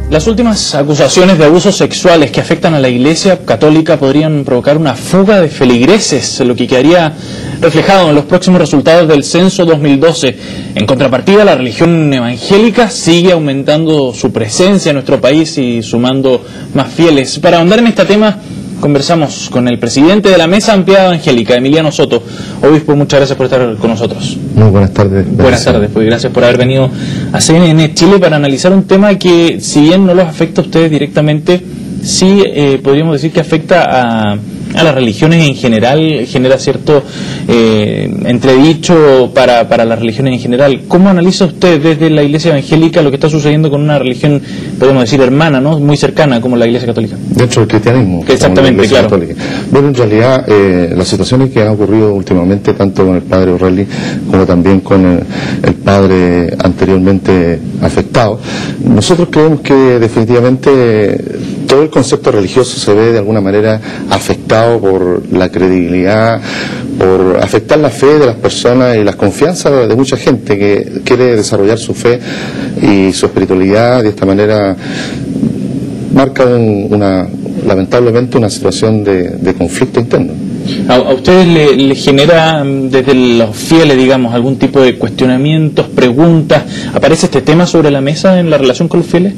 Las últimas acusaciones de abusos sexuales que afectan a la Iglesia Católica podrían provocar una fuga de feligreses, lo que quedaría reflejado en los próximos resultados del censo 2012. En contrapartida, la religión evangélica sigue aumentando su presencia en nuestro país y sumando más fieles. Para ahondar en este tema, conversamos con el presidente de la Mesa Ampliada Evangélica, Emiliano Soto. Obispo, muchas gracias por estar con nosotros. Muy buenas tardes. Buenas tardes, pues gracias por haber venido a CNN Chile para analizar un tema que, si bien no los afecta a ustedes directamente, sí podríamos decir que afecta a las religiones en general, genera cierto entredicho para las religiones en general. ¿Cómo analiza usted desde la Iglesia Evangélica lo que está sucediendo con una religión, podemos decir, hermana, ¿no?, muy cercana como la Iglesia Católica? Dentro del cristianismo. Exactamente, claro. Católica. Bueno, en realidad las situaciones que han ocurrido últimamente, tanto con el padre O'Reilly como también con el padre anteriormente afectado, nosotros creemos que definitivamente todo el concepto religioso se ve de alguna manera afectado por la credibilidad, por afectar la fe de las personas y las confianzas de mucha gente que quiere desarrollar su fe y su espiritualidad. De esta manera marca lamentablemente una situación de conflicto interno. ¿A ustedes le genera desde los fieles, digamos, algún tipo de cuestionamientos, preguntas? ¿Aparece este tema sobre la mesa en la relación con los fieles?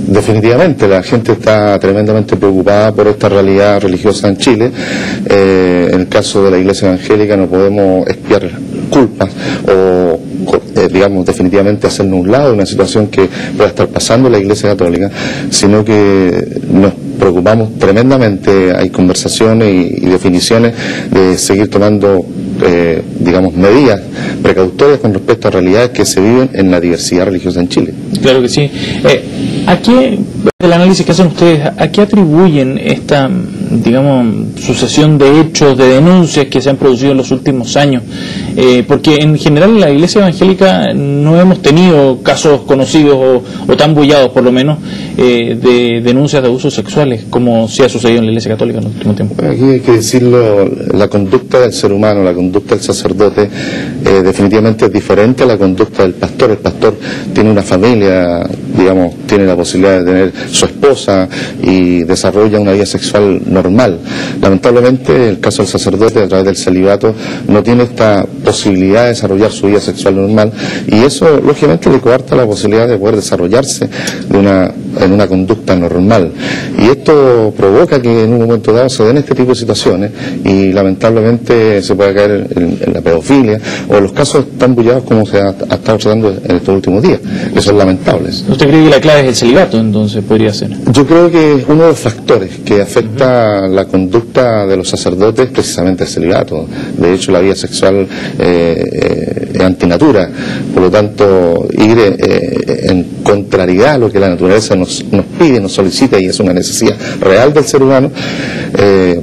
Definitivamente, la gente está tremendamente preocupada por esta realidad religiosa en Chile. En el caso de la Iglesia Evangélica no podemos expiar culpas o digamos, definitivamente hacernos un lado de una situación que pueda estar pasando en la Iglesia Católica, sino que nos preocupamos tremendamente. Hay conversaciones y definiciones de seguir tomando digamos, medidas precautorias con respecto a realidades que se viven en la diversidad religiosa en Chile. Claro que sí. ¿A qué, el análisis que hacen ustedes, a qué atribuyen esta, digamos, sucesión de hechos, de denuncias que se han producido en los últimos años? Porque en general en la Iglesia Evangélica no hemos tenido casos conocidos o tan bullados, por lo menos, de denuncias de abusos sexuales, como sí ha sucedido en la Iglesia Católica en el último tiempo. Aquí hay que decirlo, la conducta del ser humano, la conducta del sacerdote, definitivamente es diferente a la conducta del pastor. El pastor tiene una familia, digamos, tiene la posibilidad de tener su esposa y desarrolla una vida sexual normal. Lamentablemente, el caso del sacerdote, a través del celibato, no tiene esta posibilidad de desarrollar su vida sexual normal, y eso lógicamente le coarta la posibilidad de poder desarrollarse en una conducta normal, y esto provoca que en un momento dado se den este tipo de situaciones y lamentablemente se pueda caer en la pedofilia o en los casos tan bullados como se ha estado tratando en estos últimos días, que son lamentables. ¿Usted cree que la clave es el celibato, entonces, podría ser? Yo creo que uno de los factores que afecta la conducta de los sacerdotes es precisamente el celibato. De hecho, la vida sexual es antinatura, por lo tanto, ir en contrariedad a lo que la naturaleza nos pide, nos solicita, y es una necesidad real del ser humano,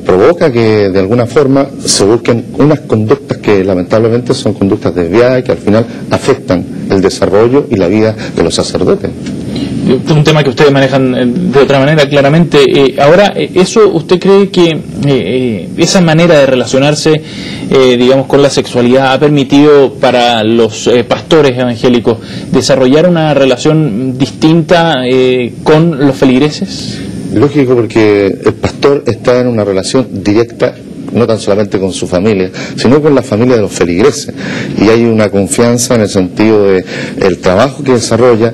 provoca que de alguna forma se busquen unas conductas que lamentablemente son conductas desviadas y que al final afectan el desarrollo y la vida de los sacerdotes. Un tema que ustedes manejan de otra manera, claramente. Ahora, ¿eso usted cree que esa manera de relacionarse, digamos, con la sexualidad ha permitido para los pastores evangélicos desarrollar una relación distinta con los feligreses? Lógico, porque el pastor está en una relación directa, no tan solamente con su familia, sino con la familia de los feligreses, y hay una confianza en el sentido de el trabajo que desarrolla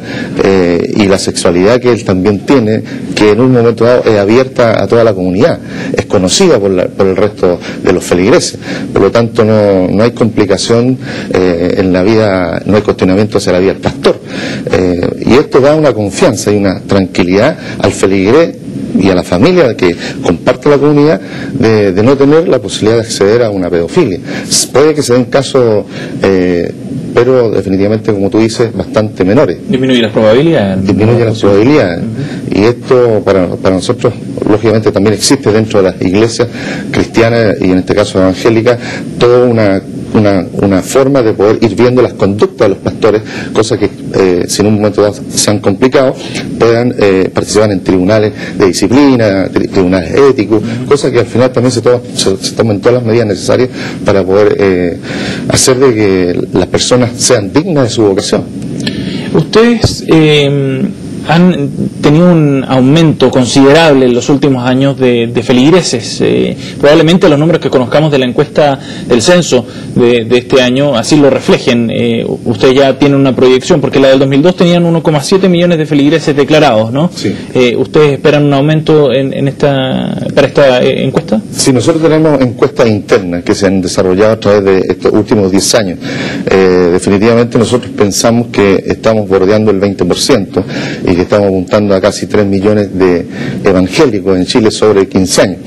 y la sexualidad que él también tiene, que en un momento dado es abierta a toda la comunidad, es conocida por el resto de los feligreses. Por lo tanto, no hay complicación en la vida, no hay cuestionamiento hacia la vida del pastor, y esto da una confianza y una tranquilidad al feligrés y a la familia que comparte la comunidad de no tener la posibilidad de acceder a una pedofilia. Puede que se den casos, pero definitivamente, como tú dices, bastante menores. ¿Disminuye las probabilidades? Disminuye las probabilidades. Y esto para nosotros, lógicamente, también existe dentro de las iglesias cristianas y en este caso evangélicas, toda una forma de poder ir viendo las conductas de los pastores, cosa que si en un momento dado se han complicado, puedan participar en tribunales de disciplina, tribunales éticos, cosa que al final también se tomen todas las medidas necesarias para poder hacer de que las personas sean dignas de su vocación. Ustedes han tenido un aumento considerable en los últimos años de feligreses. Probablemente los números que conozcamos de la encuesta del censo de este año así lo reflejen. Usted ya tiene una proyección, porque la del 2002 tenían 1,7 millones de feligreses declarados, ¿no? Sí. ¿Ustedes esperan un aumento para esta encuesta? Sí, nosotros tenemos encuestas internas que se han desarrollado a través de estos últimos 10 años. Definitivamente nosotros pensamos que estamos bordeando el 20% y que estamos apuntando a casi 3 millones de evangélicos en Chile sobre 15 años.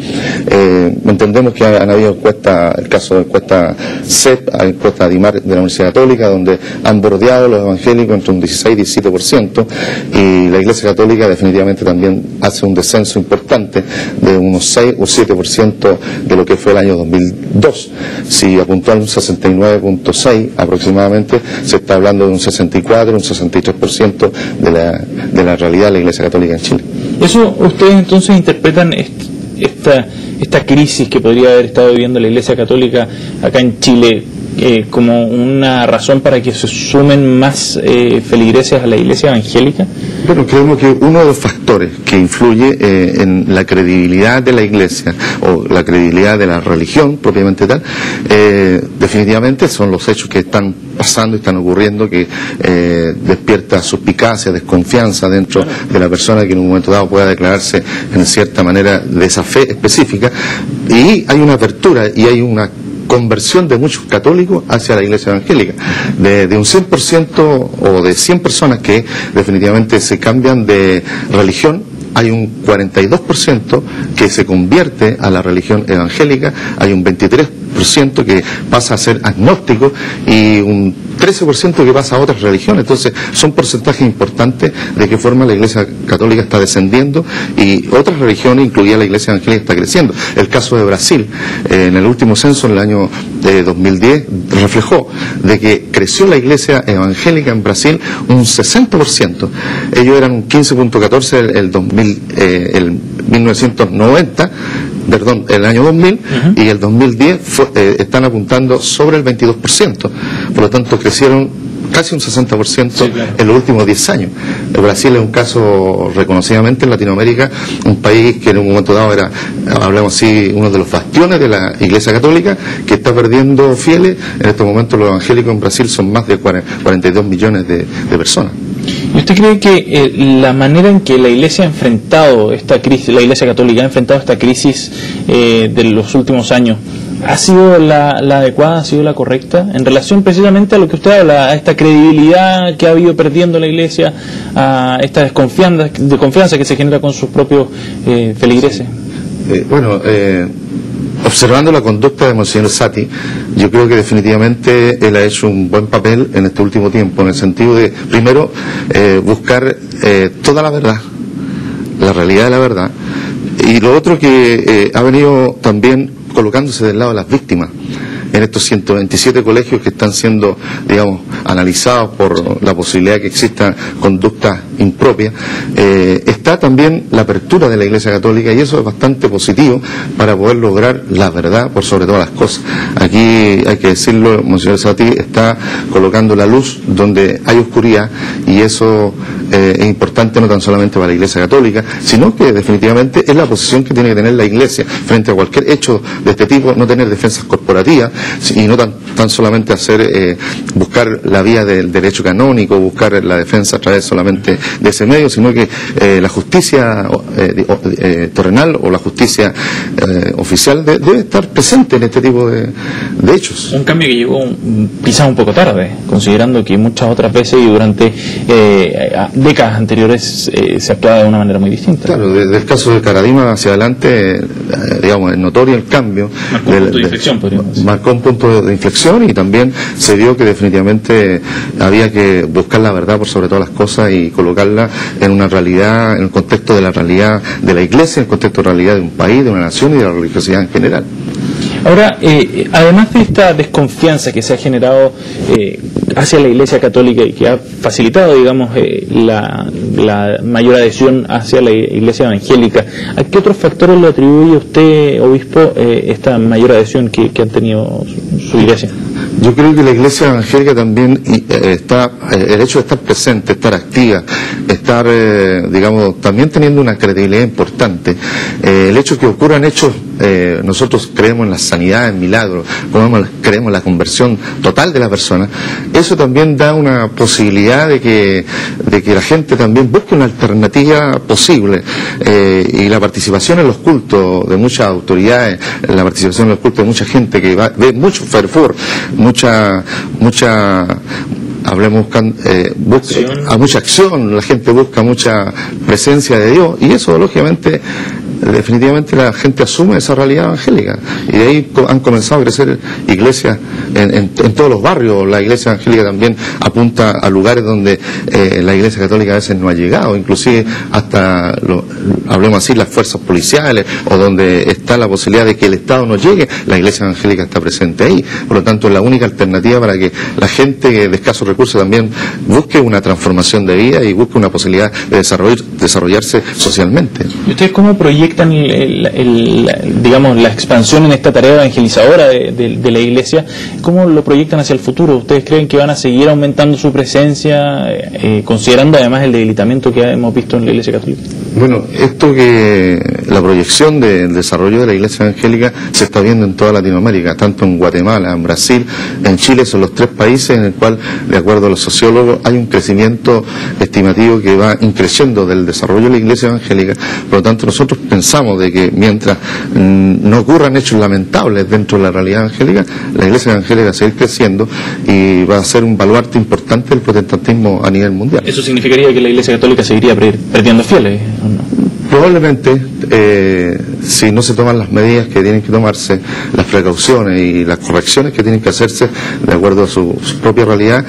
Entendemos que han habido encuestas, el caso de encuesta CEP, encuesta DIMAR de la Universidad Católica, donde han bordeado los evangélicos entre un 16 y 17%, y la Iglesia Católica definitivamente también hace un descenso importante de unos 6 o 7% de lo que fue el año 2002. Si apuntó a un 69.6 aproximadamente, se está hablando de un 64, un 63% de la realidad de la Iglesia Católica en Chile. ¿Eso ustedes entonces interpretan esta crisis que podría haber estado viviendo la Iglesia Católica acá en Chile como una razón para que se sumen más feligreses a la Iglesia evangélica? Bueno, creemos que uno de los factores que influye en la credibilidad de la Iglesia o la credibilidad de la religión propiamente tal, definitivamente son los hechos que están pasando y están ocurriendo, que despierta suspicacia, desconfianza dentro de la persona que en un momento dado pueda declararse en cierta manera de esa fe específica, y hay una apertura y hay una conversión de muchos católicos hacia la Iglesia evangélica. De un 100% o de 100 personas que definitivamente se cambian de religión, hay un 42% que se convierte a la religión evangélica, hay un 23% que pasa a ser agnóstico y un 13% que pasa a otras religiones. Entonces son porcentajes importantes de qué forma la Iglesia Católica está descendiendo y otras religiones, incluida la Iglesia evangélica, está creciendo. El caso de Brasil, en el último censo, en el año 2010, reflejó de que creció la Iglesia evangélica en Brasil un 60%. Ellos eran un 15.14 el 1990, perdón, el año 2000, y el 2010 están apuntando sobre el 22%. Por lo tanto, crecieron casi un 60% sí, claro, en los últimos 10 años. Brasil es un caso reconocidamente en Latinoamérica, un país que en un momento dado era, hablamos así, uno de los bastiones de la Iglesia Católica, que está perdiendo fieles. En estos momentos los evangélicos en Brasil son más de 42 millones de personas. ¿Y usted cree que la manera en que la Iglesia ha enfrentado esta crisis, la Iglesia Católica ha enfrentado esta crisis de los últimos años, ha sido la adecuada, ha sido la correcta, en relación precisamente a lo que usted habla, a esta credibilidad que ha ido perdiendo la Iglesia, a esta desconfianza que se genera con sus propios feligreses? Observando la conducta de Monseñor Sati, yo creo que definitivamente él ha hecho un buen papel en este último tiempo, en el sentido de, primero, buscar toda la verdad, la realidad de la verdad, y lo otro que ha venido también colocándose del lado de las víctimas. En estos 127 colegios que están siendo, digamos, analizados por la posibilidad de que existan conductas impropias, está también la apertura de la Iglesia Católica, y eso es bastante positivo para poder lograr la verdad por sobre todas las cosas. Aquí hay que decirlo, Monseñor Sati está colocando la luz donde hay oscuridad, y eso es importante no tan solamente para la Iglesia Católica, sino que definitivamente es la posición que tiene que tener la Iglesia frente a cualquier hecho de este tipo, no tener defensas corporativas, y no tan solamente buscar la vía del derecho canónico, buscar la defensa a través solamente de ese medio, sino que la justicia terrenal o la justicia oficial debe estar presente en este tipo de hechos. Un cambio que llegó quizás un poco tarde, considerando que muchas otras veces y durante décadas anteriores se actuaba de una manera muy distinta. Claro, desde el caso de Caradima hacia adelante, digamos, es notorio el cambio. Marcó un punto de inflexión, podríamos decir. Marcó un punto de inflexión, y también se vio que definitivamente había que buscar la verdad por sobre todas las cosas y colocarla en una realidad, en el contexto de la realidad de la Iglesia, en el contexto de la realidad de un país, de una nación y de la religiosidad en general. Ahora, además de esta desconfianza que se ha generado hacia la Iglesia Católica y que ha facilitado, digamos, la mayor adhesión hacia la Iglesia evangélica, ¿a qué otros factores le atribuye usted, obispo, esta mayor adhesión que han tenido su Iglesia? Yo creo que la Iglesia evangélica también está, el hecho de estar presente, estar activa, estar, digamos, también teniendo una credibilidad importante, el hecho de que ocurran hechos, nosotros creemos en la sanidad, en milagros, creemos en la conversión total de la persona, eso también da una posibilidad de que la gente también busque una alternativa posible, y la participación en los cultos de muchas autoridades, la participación en los cultos de mucha gente que ve mucho fervor, mucha hablemos a mucha acción, la gente busca mucha presencia de Dios, y eso lógicamente definitivamente la gente asume esa realidad evangélica, y de ahí han comenzado a crecer iglesias en todos los barrios. La Iglesia evangélica también apunta a lugares donde la Iglesia católica a veces no ha llegado, inclusive hasta hablemos así, las fuerzas policiales, o donde está la posibilidad de que el Estado no llegue, la Iglesia evangélica está presente ahí. Por lo tanto, es la única alternativa para que la gente de escasos recursos también busque una transformación de vida y busque una posibilidad de desarrollarse socialmente. ¿Y ustedes cómo proyectan digamos, la expansión en esta tarea evangelizadora de la Iglesia? ¿Cómo lo proyectan hacia el futuro? ¿Ustedes creen que van a seguir aumentando su presencia, considerando además el debilitamiento que hemos visto en la Iglesia católica? Bueno, esto que la proyección del desarrollo de la Iglesia evangélica se está viendo en toda Latinoamérica, tanto en Guatemala, en Brasil, en Chile, son los 3 países en el cual, de acuerdo a los sociólogos, hay un crecimiento estimativo que va increciendo del desarrollo de la Iglesia evangélica. Por lo tanto, nosotros pensamos de que mientras no ocurran hechos lamentables dentro de la realidad evangélica, la Iglesia evangélica va a seguir creciendo y va a ser un baluarte importante del protestantismo a nivel mundial. ¿Eso significaría que la Iglesia católica seguiría perdiendo fieles? Probablemente, si no se toman las medidas que tienen que tomarse, las precauciones y las correcciones que tienen que hacerse de acuerdo a su propia realidad,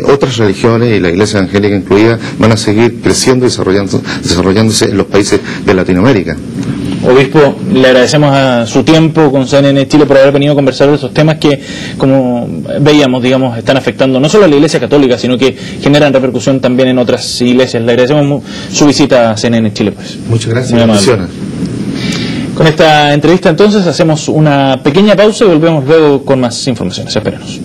otras religiones, y la Iglesia evangélica incluida, van a seguir creciendo y desarrollándose en los países de Latinoamérica. Obispo, le agradecemos a su tiempo con CNN Chile por haber venido a conversar de estos temas que, como veíamos, digamos, están afectando no solo a la Iglesia católica, sino que generan repercusión también en otras iglesias. Le agradecemos su visita a CNN Chile, pues. Muchas gracias. Con esta entrevista entonces hacemos una pequeña pausa y volvemos luego con más informaciones. Espérenos.